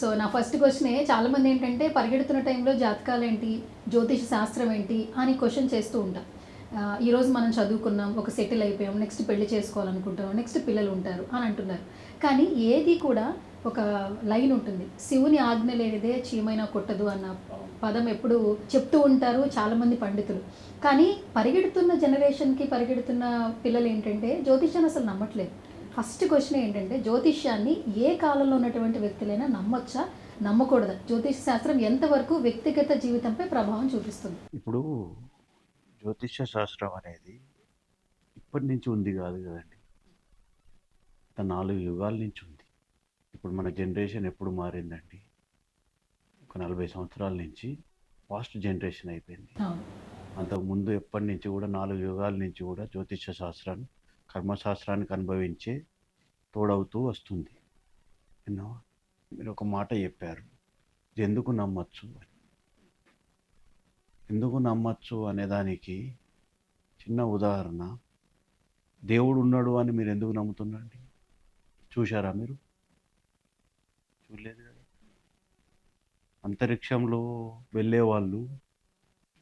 So నా first క్వశ్చనే చాలామంది ఏంటంటే పరిగెడుతున్న టైంలో జాతకాలేంటి, జ్యోతిష శాస్త్రం ఏంటి అని క్వశ్చన్ చేస్తూ ఉంటాం. ఈరోజు మనం చదువుకున్నాం, ఒక సెటిల్ అయిపోయాం, నెక్స్ట్ పెళ్లి చేసుకోవాలనుకుంటున్నాం, నెక్స్ట్ పిల్లలు ఉంటారు అని అంటున్నారు. కానీ ఏది కూడా ఒక లైన్ ఉంటుంది. శివుని ఆజ్ఞ లేనిదే చీమైనా కొట్టదు అన్న పదం ఎప్పుడు చెప్తూ ఉంటారు చాలామంది పండితులు. కానీ పరిగెడుతున్న జనరేషన్‌కి పరిగెడుతున్న పిల్లలు ఏంటంటే జ్యోతిష్యాన్ని అసలు నమ్మట్లేదు. ఫస్ట్ క్వశ్చన్ ఏంటంటే జ్యోతిష్యాన్ని ఏ కాలంలో ఉన్నటువంటి వ్యక్తులైనా నమ్మొచ్చా? నమ్మకూడదా? జ్యోతిష శాస్త్రం ఎంతవరకు వ్యక్తిగత జీవితంపై ప్రభావం చూపిస్తుంది? ఇప్పుడు జ్యోతిష్య శాస్త్రం అనేది ఇప్పటి నుంచి ఉంది కాదు కదండి. గత 4 యుగాల నుంచి ఉంది. ఇప్పుడు మన జనరేషన్ ఎప్పుడు మారిందండి? ఒక 40 సంవత్సరాల నుంచి ఫాస్ట్ జనరేషన్ అయిపోయింది. అవును. అంతకుముందు ఎప్పటి నుంచి కూడా 4 యుగాల నుంచి కూడా జ్యోతిష్య శాస్త్రాన్ని, కర్మశాస్త్రానికి అనుభవించే తోడవుతూ వస్తుంది. ఎన్నో మీరు ఒక మాట చెప్పారు. ఇది ఎందుకు నమ్మచ్చు అని. ఎందుకు నమ్మచ్చు అనేదానికి చిన్న ఉదాహరణ, దేవుడు ఉన్నాడు అని మీరు ఎందుకు నమ్ముతున్నారండి? చూశారా మీరు? చూడలేదు కదా. అంతరిక్షంలో వెళ్ళే వాళ్ళు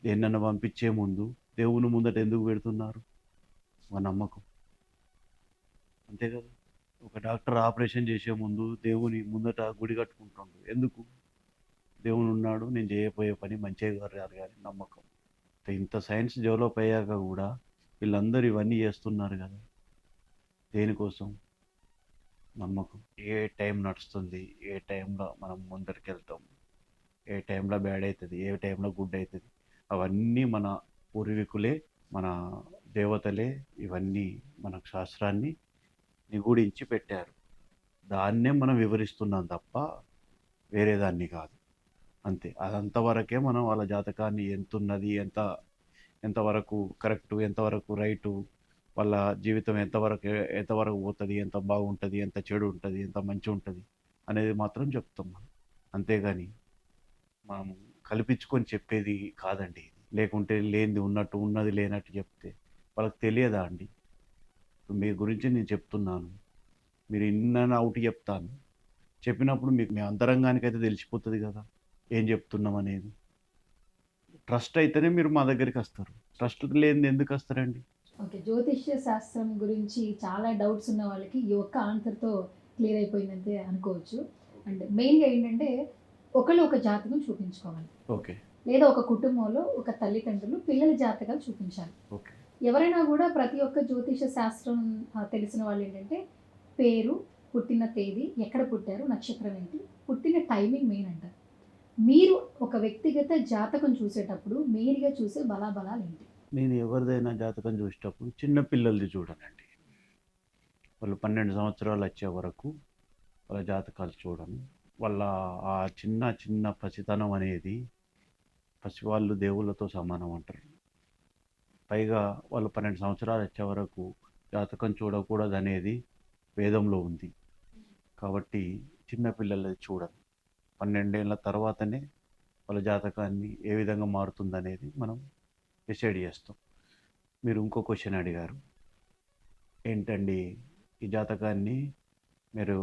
దేన్నన్నా పంపించే ముందు దేవుని ముందట ఎందుకు పెడుతున్నారు? ఒక నమ్మకం. అంతే కదా. ఒక డాక్టర్ ఆపరేషన్ చేసే ముందు దేవుని ముందట గుడి కట్టుకుంటుండు. ఎందుకు? దేవుడు ఉన్నాడు, నేను చేయబోయే పని మంచిగా జరగాలి నమ్మకం. ఇంత సైన్స్ డెవలప్ అయ్యాక కూడా వీళ్ళందరూ ఇవన్నీ చేస్తున్నారు కదా. దేనికోసం? నమ్మకం. ఏ టైం నడుస్తుంది, ఏ టైంలో మనం ముందరికి వెళ్తాం, ఏ టైంలో బ్యాడ్ అవుతుంది, ఏ టైంలో గుడ్ అవుతుంది, అవన్నీ మన పూర్వీకులే, మన దేవతలే ఇవన్నీ మన శాస్త్రాన్ని నిగూఢించి పెట్టారు. దాన్నే మనం వివరిస్తున్నాం తప్ప వేరే దాన్ని కాదు. అంతే. అదంతవరకే మనం వాళ్ళ జాతకాన్ని ఎంతున్నది, ఎంతవరకు కరెక్టు, ఎంతవరకు రైటు, వాళ్ళ జీవితం ఎంతవరకు పోతుంది, ఎంత బాగుంటుంది, ఎంత చెడు ఉంటుంది, ఎంత మంచి ఉంటుంది అనేది మాత్రం చెప్తాం మనం. అంతేగాని మనం కల్పించుకొని చెప్పేది కాదండి ఇది. లేకుంటే లేనిది ఉన్నట్టు, ఉన్నది లేనట్టు చెప్తే వాళ్ళకి తెలియదా అండి? ఇప్పుడు మీ గురించి నేను చెప్తున్నాను, మీరు ఇన్ అవుట్ చెప్తాను. చెప్పినప్పుడు మీకు మీ అంతరంగానికైతే తెలిసిపోతుంది కదా ఏం చెప్తున్నాం అనేది. ట్రస్ట్ అయితేనే మీరు మా దగ్గరికి వస్తారు. ట్రస్ట్ లేనిది ఎందుకు వస్తారండి? ఓకే. జ్యోతిష్య శాస్త్రం గురించి చాలా డౌట్స్ ఉన్న వాళ్ళకి ఈ ఒక్క ఆన్సర్‌తో క్లియర్ అయిపోయిందంతే అనుకోవచ్చు. అండ్ మెయిన్‌గా ఏంటంటే ఒకళ్ళు ఒక జాతకం చూపించుకోవాలి. ఓకే. లేదా ఒక కుటుంబంలో ఒక తల్లిదండ్రులు పిల్లల జాతకాలు చూపించాలి. ఓకే. ఎవరైనా కూడా ప్రతి ఒక్క జ్యోతిష శాస్త్రం తెలిసిన వాళ్ళు ఏంటంటే పేరు, పుట్టిన తేదీ, ఎక్కడ పుట్టారు, నక్షత్రం ఏంటి, పుట్టిన టైమింగ్ మెయిన్ అంటారు. మీరు ఒక వ్యక్తిగత జాతకం చూసేటప్పుడు మెయిన్‌గా చూసే బలాబలాలేంటి? నేను ఎవరిదైనా జాతకం చూసేటప్పుడు చిన్న పిల్లలది చూడనండి. వాళ్ళు 12 సంవత్సరాలు వచ్చే వరకు వాళ్ళ జాతకాలు చూడను. వాళ్ళ ఆ చిన్న చిన్న పసితనం అనేది, పసివాళ్ళు దేవుళ్ళతో సమానం అంటారు. పైగా వాళ్ళు 12 సంవత్సరాలు వచ్చే వరకు జాతకం చూడకూడదనేది వేదంలో ఉంది. కాబట్టి చిన్న పిల్లలది చూడను. 12 ఏళ్ళ తర్వాతనే వాళ్ళ జాతకాన్ని ఏ విధంగా మారుతుందనేది మనం డిసైడ్ చేస్తాం. మీరు ఇంకో క్వశ్చన్ అడిగారు. ఏంటండి ఈ జాతకాన్ని మీరు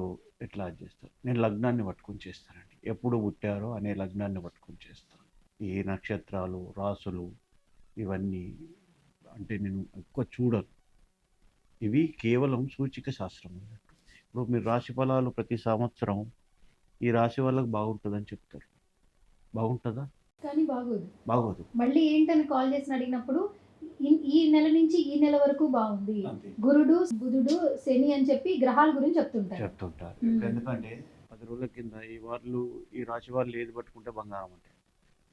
ఎట్లా చేస్తారు? నేను లగ్నాన్ని పట్టుకొని చేస్తానండి. ఎప్పుడు పుట్టారో అనే లగ్నాన్ని పట్టుకొని చేస్తాను. ఈ నక్షత్రాలు, రాసులు ఇవన్నీ అంటే నేను ఎక్కువ చూడను. ఇవి కేవలం సూచిక శాస్త్రం అన్నట్టు. ఇప్పుడు మీరు రాశి ఫలాలు ప్రతి సంవత్సరం ఈ రాశి వాళ్ళకి బాగుంటుందని చెప్తారు. బాగుంటుందా? కానీ బాగోదు. బాగోదు. మళ్ళీ ఏంటని కాల్ చేసి అడిగినప్పుడు ఈ నెల నుంచి ఈ నెల వరకు బాగుంది. అంతే. గురుడు, బుధుడు, శని అని చెప్పి గ్రహాల గురించి చెప్తుంటారు. చెప్తుంటారు. మ్మ్. ఎందుకంటే 10 రోజుల కింద ఈ రాశి వాళ్ళు ఏది పట్టుకుంటే బంగారం అంటే,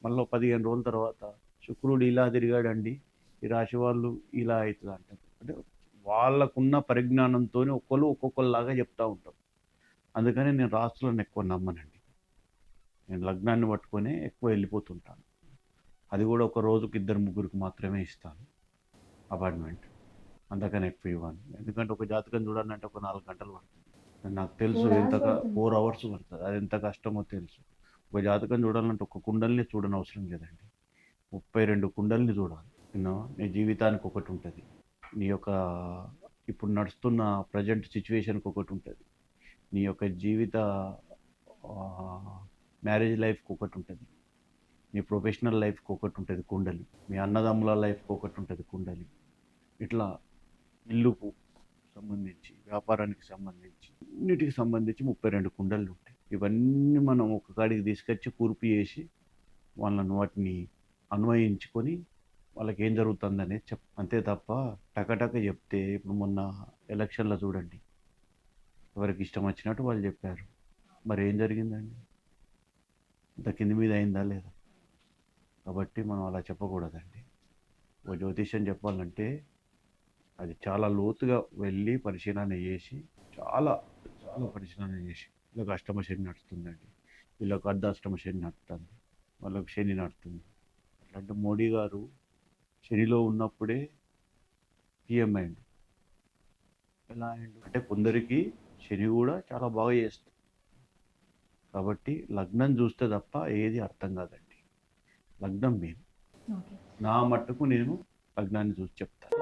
మళ్ళీ 15 రోజుల తర్వాత శుక్రుడు ఇలా తిరిగాడండి, ఈ రాశి వాళ్ళు ఇలా అవుతుంది అంటారు. అంటే వాళ్ళకున్న పరిజ్ఞానంతో ఒక్కొక్కలాగా చెప్తూ ఉంటారు. అందుకని నేను రాశులను ఎక్కువ నమ్మనండి. నేను లగ్నాన్ని పట్టుకొని ఎక్కువ వెళ్ళిపోతుంటాను. అది కూడా ఒక రోజుకి 2-3కి మాత్రమే ఇస్తాను అపాయింట్మెంట్. అంతకని ఎక్కువ ఇవ్వను. ఎందుకంటే ఒక జాతకం చూడాలంటే ఒక 4 గంటలు పడుతుంది. నాకు తెలుసు 4 ఎంత hours పడుతుంది. 4 అవర్స్ పడుతుంది. అది ఎంత కష్టమో తెలుసు. ఒక జాతకం చూడాలంటే ఒక కుండల్ని చూడనవసరం లేదండి. 32 కుండల్ని చూడాలి. నీ జీవితానికి ఒకటి ఉంటుంది. నీ యొక్క ఇప్పుడు నడుస్తున్న ప్రజెంట్ సిచ్యువేషన్కి ఒకటి ఉంటుంది. నీ యొక్క జీవిత మ్యారేజ్ లైఫ్కి ఒకటి ఉంటుంది, మీ ప్రొఫెషనల్ లైఫ్కి ఒకటి ఉంటుంది కుండలి, మీ అన్నదమ్ముల లైఫ్కి ఒకటి ఉంటుంది కుండలి. ఇట్లా ఇల్లుకు సంబంధించి, వ్యాపారానికి సంబంధించి, అన్నిటికి సంబంధించి 32 కుండలు ఉంటాయి. ఇవన్నీ మనం ఒక కాడికి తీసుకొచ్చి కూర్పు చేసి వాళ్ళని వాటిని అన్వయించుకొని వాళ్ళకి ఏం జరుగుతుంది అనేది అంతే తప్ప టకటక చెప్తే, ఇప్పుడు మొన్న ఎలక్షన్లో చూడండి, ఎవరికి ఇష్టం వచ్చినట్టు వాళ్ళు చెప్పారు. మరి ఏం జరిగిందండి? ఇంత కింది మీద అయిందా లేదా? కాబట్టి మనం అలా చెప్పకూడదండి. ఒక జ్యోతిష్యం చెప్పాలంటే అది చాలా లోతుగా వెళ్ళి పరిశీలన చేసి, చాలా చాలా పరిశీలన చేసి, వీళ్ళకి అష్టమ శని నడుస్తుందండి, వీళ్ళకి అర్ధాష్టమ శని నడుస్తుంది, వాళ్ళకి శని నడుతుంది. అట్లాంటి మోడీ గారు శనిలో ఉన్నప్పుడే సీఎం అయిండు. ఎలా అయిండు అంటే కొందరికి శని కూడా చాలా బాగా చేస్తుంది. కాబట్టి లగ్నం చూస్తే తప్ప ఏది అర్థం కాదండి. లగ్నం మెయిన్. ఓకే. నా మట్టుకు నేను లగ్నాన్ని చూసి చెప్తాను.